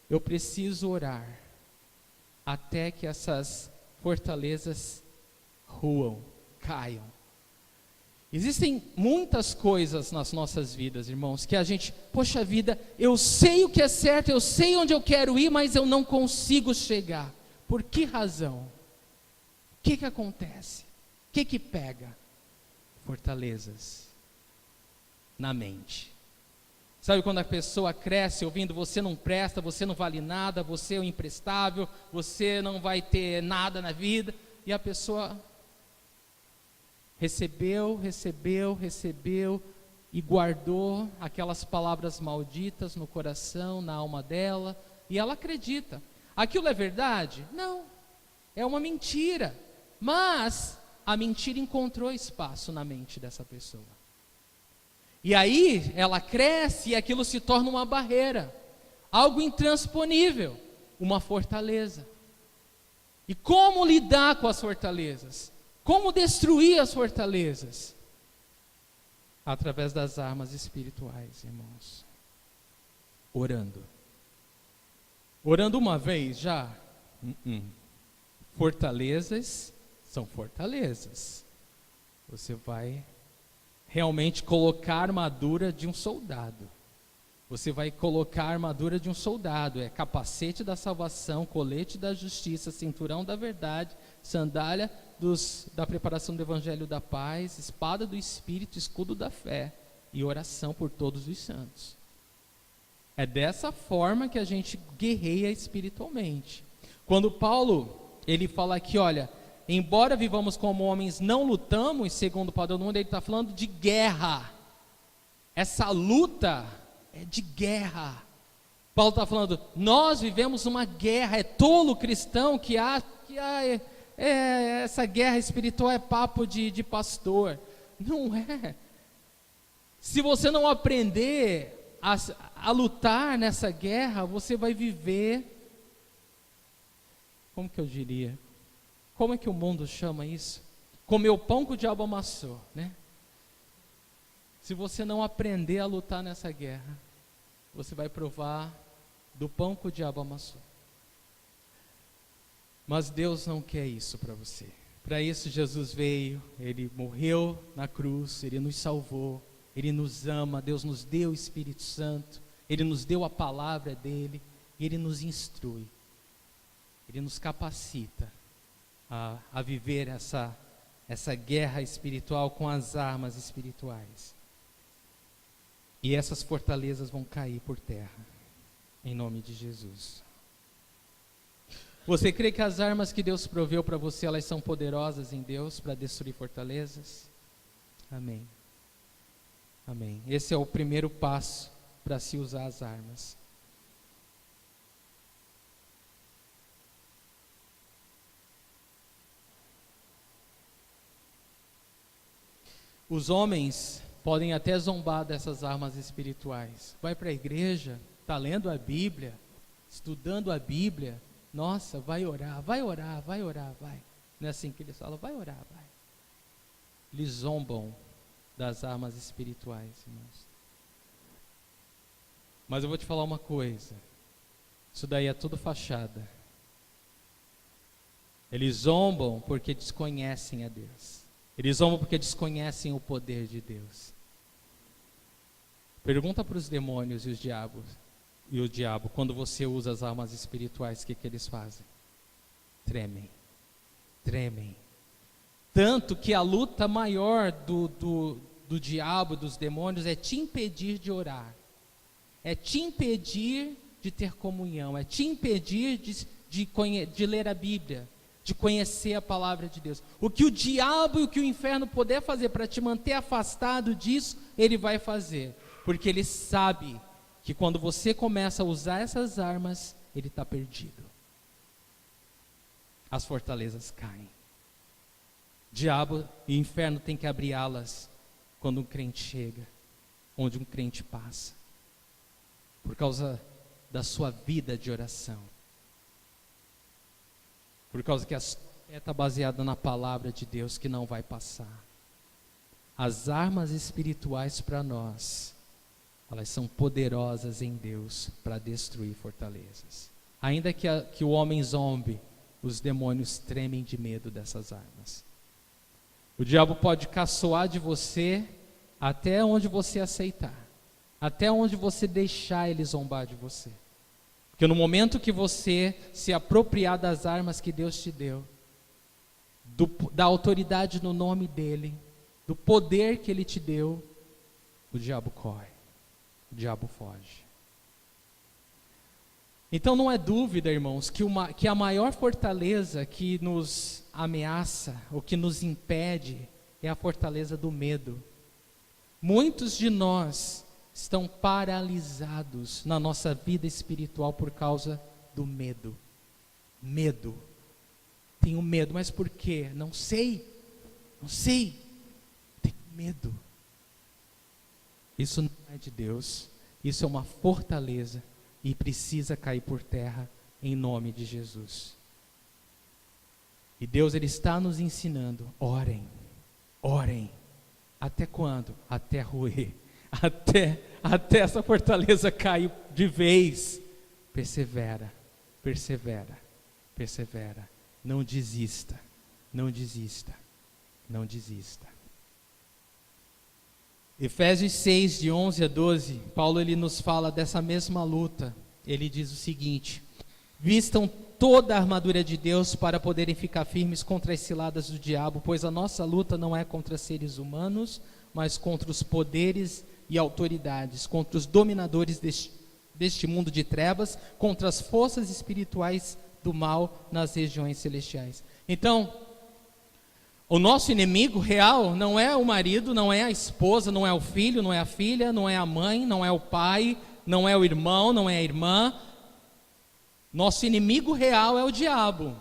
Eu preciso orar até que essas fortalezas ruam, caiam. Existem muitas coisas nas nossas vidas, irmãos, que a gente, poxa vida, eu sei o que é certo, eu sei onde eu quero ir, mas eu não consigo chegar. Por que razão? O que acontece? O que pega? Fortalezas na mente. Sabe quando a pessoa cresce ouvindo: você não presta, você não vale nada, você é um imprestável, você não vai ter nada na vida, e a pessoa recebeu e guardou aquelas palavras malditas no coração, na alma dela, e ela acredita. Aquilo é verdade? Não, é uma mentira, mas a mentira encontrou espaço na mente dessa pessoa. E aí ela cresce e aquilo se torna uma barreira, algo intransponível, uma fortaleza. E como lidar com as fortalezas? Como destruir as fortalezas? Através das armas espirituais, irmãos. Orando. Orando uma vez já? Fortalezas são fortalezas. Você vai realmente colocar a armadura de um soldado. Você vai colocar a armadura de um soldado. É capacete da salvação, colete da justiça, cinturão da verdade, sandália da preparação do evangelho da paz, espada do Espírito, escudo da fé e oração por todos os santos. É dessa forma que a gente guerreia espiritualmente. Quando Paulo, ele fala aqui, olha, embora vivamos como homens, não lutamos segundo o padrão do mundo, ele está falando de guerra. Essa luta é de guerra. Paulo está falando, nós vivemos uma guerra. É tolo o cristão que acha que essa guerra espiritual é papo de pastor. Não é. Se você não aprender a lutar nessa guerra, você vai viver, como que eu diria? Como é que o mundo chama isso? Comer o pão que o diabo amassou, né? Se você não aprender a lutar nessa guerra, você vai provar do pão que o diabo amassou. Mas Deus não quer isso para você. Para isso Jesus veio, Ele morreu na cruz, Ele nos salvou, Ele nos ama, Deus nos deu o Espírito Santo, Ele nos deu a palavra dEle, e Ele nos instrui, Ele nos capacita a viver essa guerra espiritual com as armas espirituais. E essas fortalezas vão cair por terra, em nome de Jesus. Você crê que as armas que Deus proveu para você, elas são poderosas em Deus para destruir fortalezas? Amém. Amém. Esse é o primeiro passo para se usar as armas. Os homens podem até zombar dessas armas espirituais. Vai para a igreja, está lendo a Bíblia, estudando a Bíblia, Nossa, vai orar, vai orar, vai orar, vai. Não é assim que eles falam, vai orar, vai. Eles zombam das armas espirituais, irmãos. Mas eu vou te falar uma coisa, isso daí é tudo fachada. Eles zombam porque desconhecem a Deus. Eles zombam porque desconhecem o poder de Deus. Pergunta para os demônios e o diabo, quando você usa as armas espirituais, o que eles fazem? Tremem. Tremem. Tanto que a luta maior do diabo, dos demônios, é te impedir de orar. É te impedir de ter comunhão. É te impedir de ler a Bíblia, de conhecer a palavra de Deus. O que o diabo e o que o inferno puder fazer para te manter afastado disso, ele vai fazer. Porque ele sabe que quando você começa a usar essas armas, ele está perdido. As fortalezas caem. Diabo e inferno tem que abrir alas quando um crente chega, onde um crente passa, por causa da sua vida de oração, por causa que a sua fé está baseada na palavra de Deus que não vai passar. As armas espirituais para nós, elas são poderosas em Deus para destruir fortalezas. Ainda que o homem zombe, os demônios tremem de medo dessas armas. O diabo pode caçoar de você até onde você aceitar, até onde você deixar ele zombar de você. Porque no momento que você se apropriar das armas que Deus te deu, da autoridade no nome dele, do poder que ele te deu, o diabo corre, o diabo foge. Então não é dúvida, irmãos, que a maior fortaleza que nos ameaça, ou que nos impede, é a fortaleza do medo. Muitos de nós estão paralisados na nossa vida espiritual por causa do medo. Medo. Tenho medo, mas por quê? Não sei. Tenho medo. Isso não é de Deus. Isso é uma fortaleza e precisa cair por terra em nome de Jesus. E Deus, ele está nos ensinando, orem. Até quando? Até roer. Até essa fortaleza cair de vez. Persevera. Não desista. Efésios 6, de 11 a 12, Paulo ele nos fala dessa mesma luta. Ele diz o seguinte: vistam toda a armadura de Deus para poderem ficar firmes contra as ciladas do diabo, pois a nossa luta não é contra seres humanos, mas contra os poderes e autoridades, contra os dominadores deste mundo de trevas, contra as forças espirituais do mal nas regiões celestiais. Então, o nosso inimigo real não é o marido, não é a esposa, não é o filho, não é a filha, não é a mãe, não é o pai, não é o irmão, não é a irmã. Nosso inimigo real é o diabo.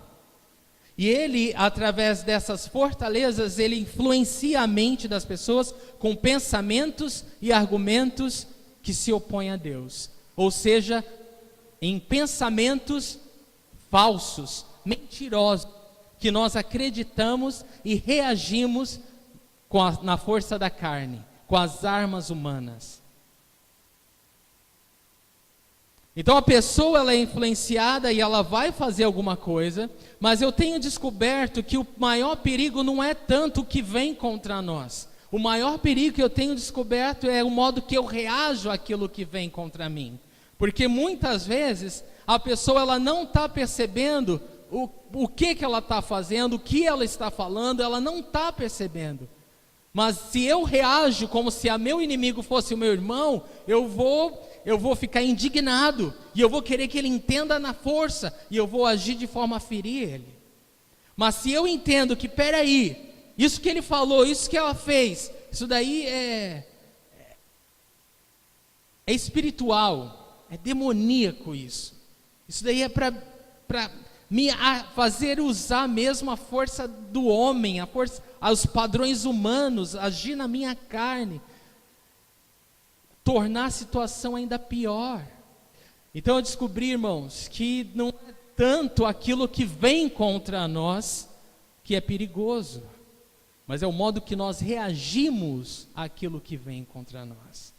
E ele, através dessas fortalezas, ele influencia a mente das pessoas com pensamentos e argumentos que se opõem a Deus. Ou seja, em pensamentos falsos, mentirosos, que nós acreditamos e reagimos na força da carne, com as armas humanas. Então a pessoa ela é influenciada e ela vai fazer alguma coisa, mas eu tenho descoberto que o maior perigo não é tanto o que vem contra nós. O maior perigo que eu tenho descoberto é o modo que eu reajo àquilo que vem contra mim. Porque muitas vezes a pessoa ela não está percebendo o que ela está fazendo, o que ela está falando, ela não está percebendo. Mas se eu reajo como se a meu inimigo fosse o meu irmão, eu vou ficar indignado, e eu vou querer que ele entenda na força, e eu vou agir de forma a ferir ele. Mas se eu entendo que, peraí, isso que ele falou, isso que ela fez, isso daí é espiritual, é demoníaco isso. Isso daí é para me fazer usar mesmo a força do homem, os padrões humanos, agir na minha carne, tornar a situação ainda pior. Então eu descobri, irmãos, que tanto aquilo que vem contra nós que é perigoso, mas é o modo que nós reagimos àquilo que vem contra nós.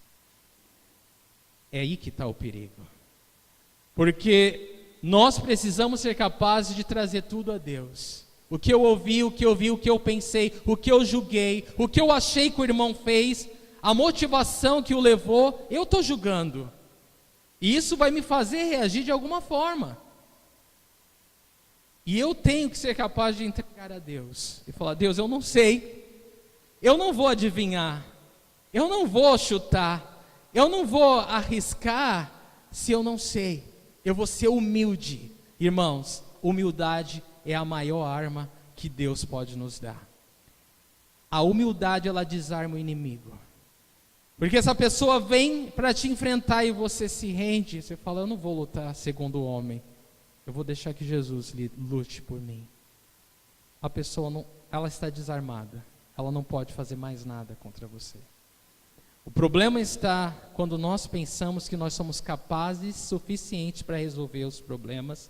É aí que está o perigo. Porque nós precisamos ser capazes de trazer tudo a Deus. O que eu ouvi, o que eu pensei, o que eu julguei, o que eu achei que o irmão fez, a motivação que o levou, eu estou julgando. E isso vai me fazer reagir de alguma forma. E eu tenho que ser capaz de entregar a Deus. E falar, Deus, eu não sei. Eu não vou adivinhar. Eu não vou chutar. Eu não vou arriscar se eu não sei. Eu vou ser humilde. Irmãos, humildade é a maior arma que Deus pode nos dar. A humildade, ela desarma o inimigo. Porque essa pessoa vem para te enfrentar e você se rende. Você fala, eu não vou lutar segundo o homem. Eu vou deixar que Jesus lute por mim. A pessoa não, ela está desarmada. Ela não pode fazer mais nada contra você. O problema está quando nós pensamos que nós somos capazes suficientes para resolver os problemas,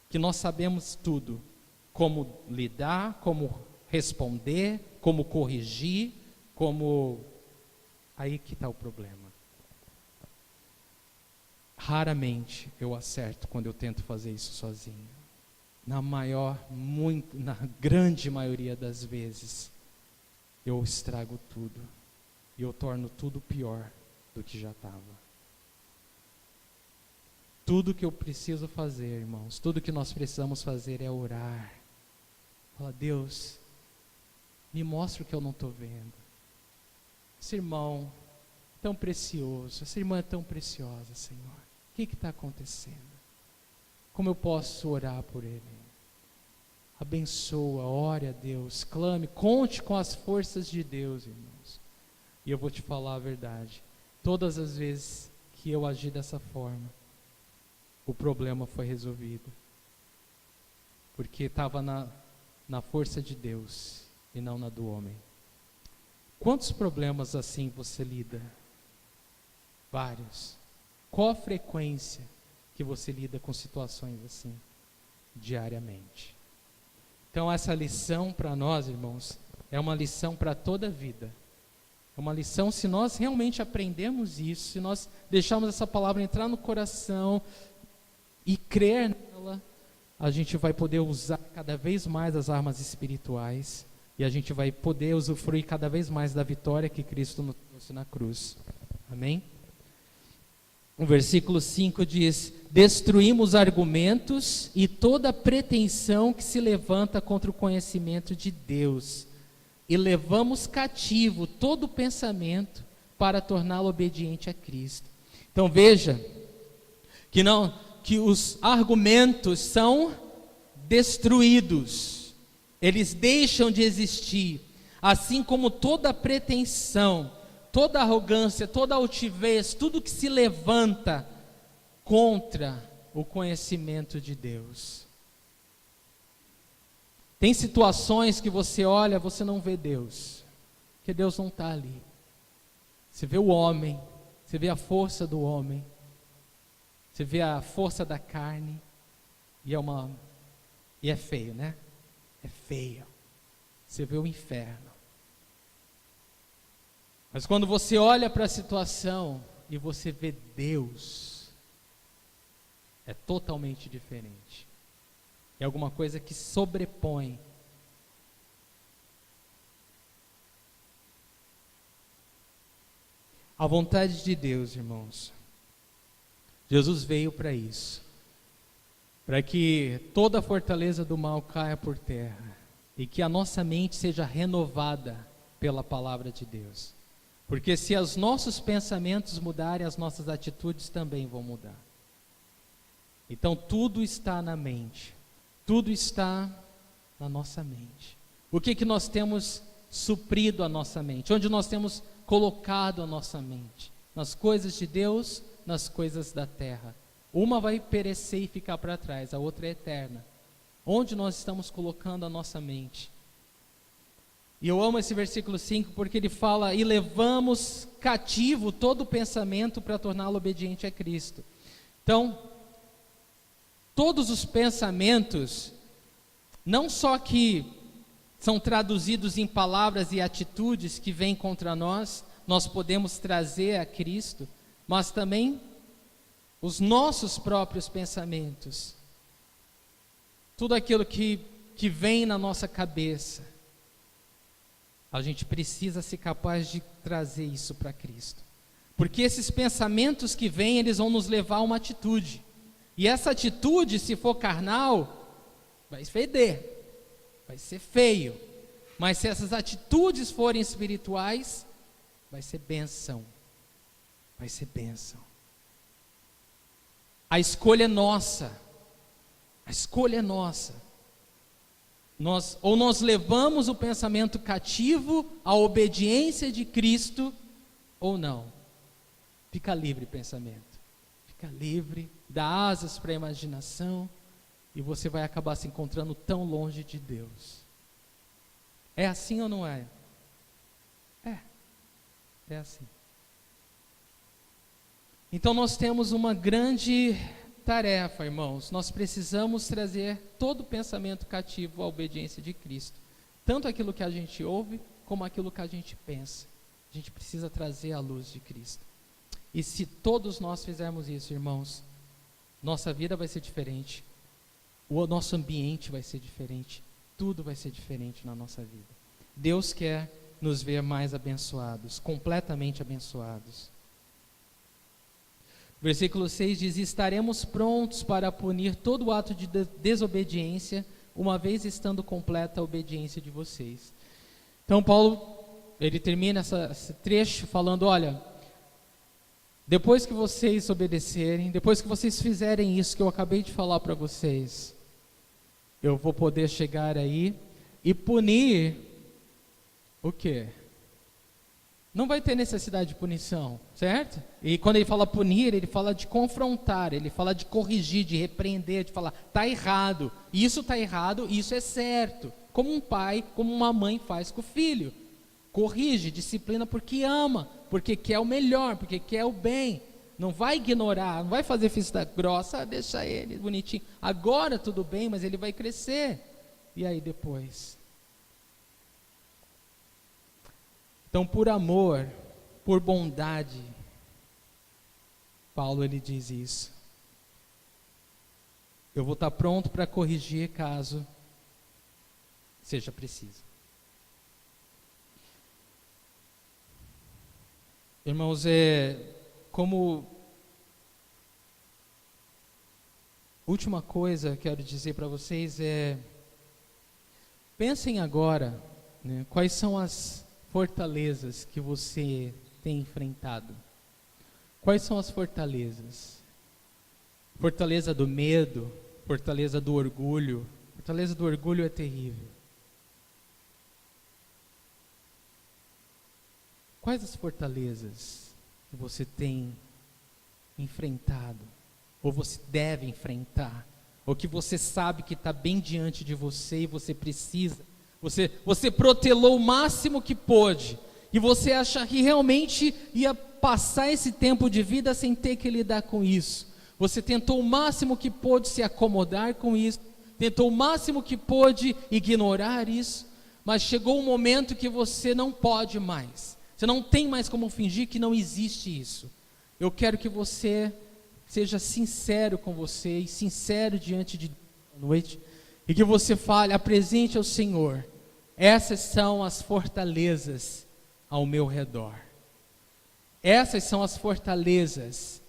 que nós sabemos tudo, como lidar, como responder, como corrigir, como... Aí que está o problema. Raramente eu acerto quando eu tento fazer isso sozinho. Na grande maioria das vezes, eu estrago tudo. E eu torno tudo pior do que já estava. Tudo que eu preciso fazer, irmãos, tudo que nós precisamos fazer é orar. Fala, Deus, me mostra o que eu não estou vendo. Esse irmão tão precioso, essa irmã é tão preciosa, Senhor. O que está acontecendo? Como eu posso orar por ele? Abençoa, ore a Deus, clame, conte com as forças de Deus, irmãos. E eu vou te falar a verdade. Todas as vezes que eu agi dessa forma, o problema foi resolvido. Porque estava na força de Deus e não na do homem. Quantos problemas assim você lida? Vários. Qual a frequência que você lida com situações assim? Diariamente. Então essa lição para nós, irmãos, é uma lição para toda a vida. É uma lição, se nós realmente aprendemos isso, se nós deixarmos essa palavra entrar no coração e crer nela, a gente vai poder usar cada vez mais as armas espirituais e a gente vai poder usufruir cada vez mais da vitória que Cristo nos trouxe na cruz. Amém? O versículo 5 diz: destruímos argumentos e toda pretensão que se levanta contra o conhecimento de Deus, e levamos cativo todo pensamento para torná-lo obediente a Cristo. Então veja que os argumentos são destruídos, eles deixam de existir, assim como toda pretensão, toda arrogância, toda altivez, tudo que se levanta contra o conhecimento de Deus. Tem situações que você olha, você não vê Deus, porque Deus não está ali. Você vê o homem, você vê a força do homem, você vê a força da carne, e é feio, né? É feio. Você vê o inferno. Mas quando você olha para a situação e você vê Deus, é totalmente diferente. É alguma coisa que sobrepõe. A vontade de Deus, irmãos. Jesus veio para isso. Para que toda a fortaleza do mal caia por terra. E que a nossa mente seja renovada pela palavra de Deus. Porque se os nossos pensamentos mudarem, as nossas atitudes também vão mudar. Então tudo está na mente. Tudo está na nossa mente. O que nós temos suprido a nossa mente? Onde nós temos colocado a nossa mente? Nas coisas de Deus, nas coisas da terra. Uma vai perecer e ficar para trás, a outra é eterna. Onde nós estamos colocando a nossa mente? E eu amo esse versículo 5 porque ele fala: e levamos cativo todo pensamento para torná-lo obediente a Cristo. Então, Todos os pensamentos, não só que são traduzidos em palavras e atitudes que vêm contra nós podemos trazer a Cristo, mas também os nossos próprios pensamentos. Tudo aquilo que vem na nossa cabeça, a gente precisa ser capaz de trazer isso para Cristo. Porque esses pensamentos que vêm, eles vão nos levar a uma atitude. E essa atitude, se for carnal, vai feder, vai ser feio. Mas se essas atitudes forem espirituais, vai ser bênção. Vai ser bênção. A escolha é nossa. A escolha é nossa. Nós levamos o pensamento cativo à obediência de Cristo, ou não. Fica livre pensamento. Fica livre, dá asas para a imaginação, e você vai acabar se encontrando tão longe de Deus. É assim ou não é? É assim. Então nós temos uma grande tarefa, irmãos. Nós precisamos trazer todo o pensamento cativo à obediência de Cristo. Tanto aquilo que a gente ouve, como aquilo que a gente pensa. A gente precisa trazer à luz de Cristo. E se todos nós fizermos isso, irmãos, nossa vida vai ser diferente. O nosso ambiente vai ser diferente. Tudo vai ser diferente na nossa vida. Deus quer nos ver mais abençoados, completamente abençoados. Versículo 6 diz: estaremos prontos para punir todo ato de desobediência, uma vez estando completa a obediência de vocês. Então Paulo, ele termina esse trecho falando: olha, depois que vocês obedecerem, depois que vocês fizerem isso que eu acabei de falar para vocês, eu vou poder chegar aí e punir o quê? Não vai ter necessidade de punição, certo? E quando ele fala punir, ele fala de confrontar, ele fala de corrigir, de repreender, de falar, está errado, isso está errado, isso é certo. Como um pai, como uma mãe faz com o filho. Corrige, disciplina porque ama, porque quer o melhor, porque quer o bem. Não vai ignorar, não vai fazer vista grossa, deixa ele bonitinho. Agora tudo bem, mas ele vai crescer. E aí depois? Então, por amor, por bondade, Paulo ele diz isso. Eu vou estar pronto para corrigir caso seja preciso. Irmãos, como última coisa que quero dizer para vocês pensem agora, né, quais são as fortalezas que você tem enfrentado. Quais são as fortalezas? Fortaleza do medo, fortaleza do orgulho. Fortaleza do orgulho é terrível. Quais as fortalezas que você tem enfrentado? Ou você deve enfrentar? Ou que você sabe que está bem diante de você e você precisa? Você protelou o máximo que pôde. E você acha que realmente ia passar esse tempo de vida sem ter que lidar com isso. Você tentou o máximo que pôde se acomodar com isso. Tentou o máximo que pôde ignorar isso. Mas chegou um momento que você não pode mais. Você não tem mais como fingir que não existe isso. Eu quero que você seja sincero com você e sincero diante de Deus à noite. E que você fale, apresente ao Senhor. Essas são as fortalezas ao meu redor. Essas são as fortalezas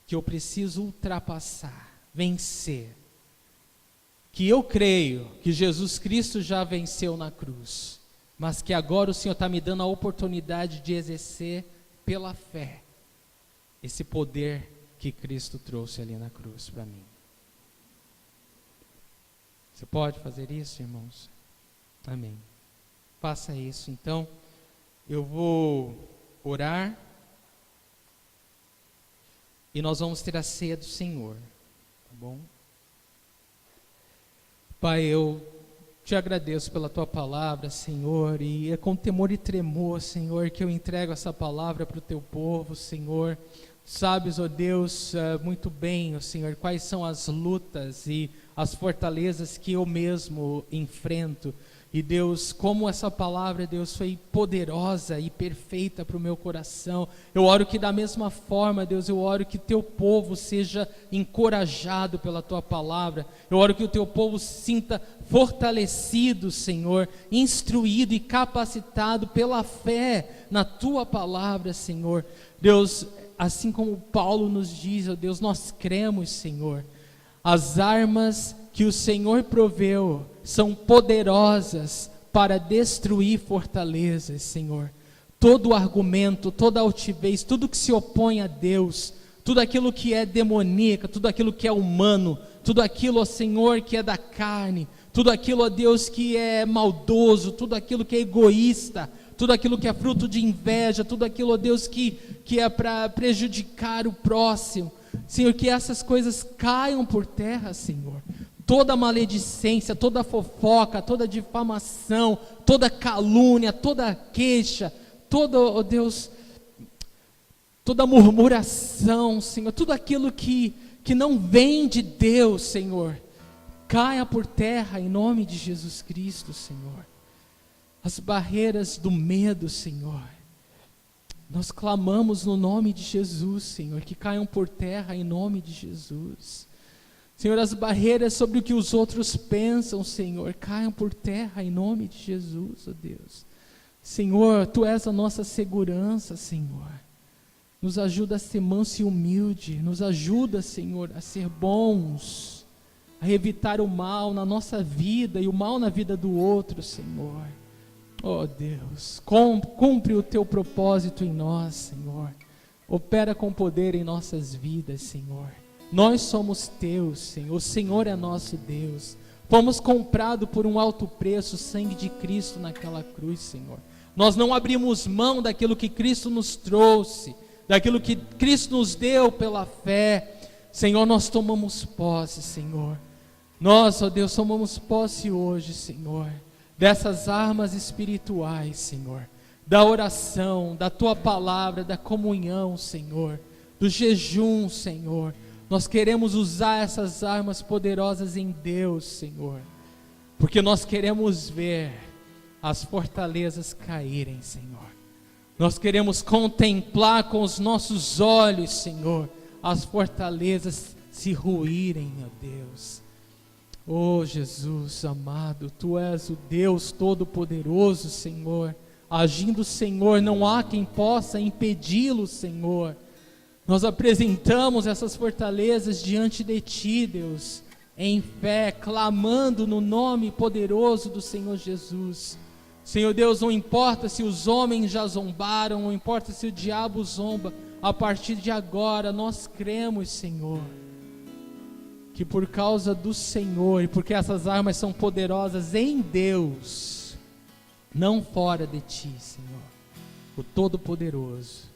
que eu preciso ultrapassar, vencer. Que eu creio que Jesus Cristo já venceu na cruz, mas que agora o Senhor está me dando a oportunidade de exercer pela fé esse poder que Cristo trouxe ali na cruz para mim. Você pode fazer isso, irmãos? Amém. Faça isso. Então, eu vou orar e nós vamos ter a ceia do Senhor, tá bom? Pai, eu te agradeço pela tua palavra, Senhor, e é com temor e tremor, Senhor, que eu entrego essa palavra para o teu povo, Senhor. sabes, ó Deus, muito bem, ó Senhor, quais são as lutas e as fortalezas que eu mesmo enfrento. E Deus, como essa palavra, Deus, foi poderosa e perfeita para o meu coração. Eu oro que da mesma forma, Deus, eu oro que teu povo seja encorajado pela tua palavra. Eu oro que o teu povo se sinta fortalecido, Senhor, instruído e capacitado pela fé na tua palavra, Senhor. Deus, assim como Paulo nos diz, ó Deus, nós cremos, Senhor. As armas que o Senhor proveu são poderosas para destruir fortalezas, Senhor. Todo argumento, toda altivez, tudo que se opõe a Deus, tudo aquilo que é demoníaco, tudo aquilo que é humano, tudo aquilo, ó Senhor, que é da carne, tudo aquilo, ó Deus, que é maldoso, tudo aquilo que é egoísta, tudo aquilo que é fruto de inveja, tudo aquilo, ó Deus, que é para prejudicar o próximo, Senhor, que essas coisas caiam por terra, Senhor. Toda maledicência, toda fofoca, toda difamação, toda calúnia, toda queixa, toda, ó Deus, toda murmuração, Senhor, tudo aquilo que não vem de Deus, Senhor, caia por terra em nome de Jesus Cristo, Senhor. As barreiras do medo, Senhor, nós clamamos no nome de Jesus, Senhor, que caiam por terra em nome de Jesus. Senhor, as barreiras sobre o que os outros pensam, Senhor, caiam por terra em nome de Jesus, ó Deus. Senhor, Tu és a nossa segurança, Senhor. Nos ajuda a ser manso e humilde, nos ajuda, Senhor, a ser bons, a evitar o mal na nossa vida e o mal na vida do outro, Senhor. Ó Deus, cumpre o Teu propósito em nós, Senhor. Opera com poder em nossas vidas, Senhor. Nós somos Teus, Senhor, o Senhor é nosso Deus. Fomos comprados por um alto preço, o sangue de Cristo naquela cruz, Senhor. Nós não abrimos mão daquilo que Cristo nos trouxe, daquilo que Cristo nos deu pela fé. Senhor, nós tomamos posse, Senhor. Nós, ó Deus, tomamos posse hoje, Senhor, dessas armas espirituais, Senhor, da oração, da Tua palavra, da comunhão, Senhor, do jejum, Senhor. Nós queremos usar essas armas poderosas em Deus, Senhor, porque nós queremos ver as fortalezas caírem, Senhor. Nós queremos contemplar com os nossos olhos, Senhor, as fortalezas se ruírem, ó Deus. Oh Jesus amado, Tu és o Deus Todo-Poderoso, Senhor. Agindo, Senhor, não há quem possa impedi-lo, Senhor. Nós apresentamos essas fortalezas diante de Ti, Deus, em fé, clamando no nome poderoso do Senhor Jesus. Senhor Deus, não importa se os homens já zombaram, não importa se o diabo zomba, a partir de agora nós cremos, Senhor, que por causa do Senhor, e porque essas armas são poderosas em Deus, não fora de Ti, Senhor, o Todo-Poderoso,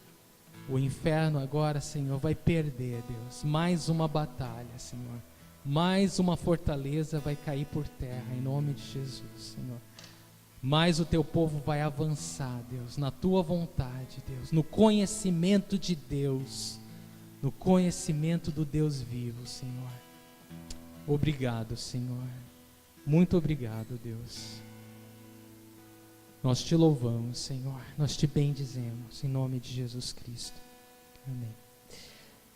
o inferno agora, Senhor, vai perder, Deus, mais uma batalha, Senhor, mais uma fortaleza vai cair por terra, em nome de Jesus, Senhor. Mais o Teu povo vai avançar, Deus, na Tua vontade, Deus, no conhecimento de Deus, no conhecimento do Deus vivo, Senhor. Obrigado, Senhor, muito obrigado, Deus. Nós Te louvamos, Senhor, nós Te bendizemos, em nome de Jesus Cristo. Amém.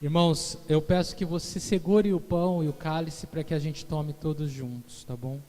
Irmãos, eu peço que você segure o pão e o cálice para que a gente tome todos juntos, tá bom?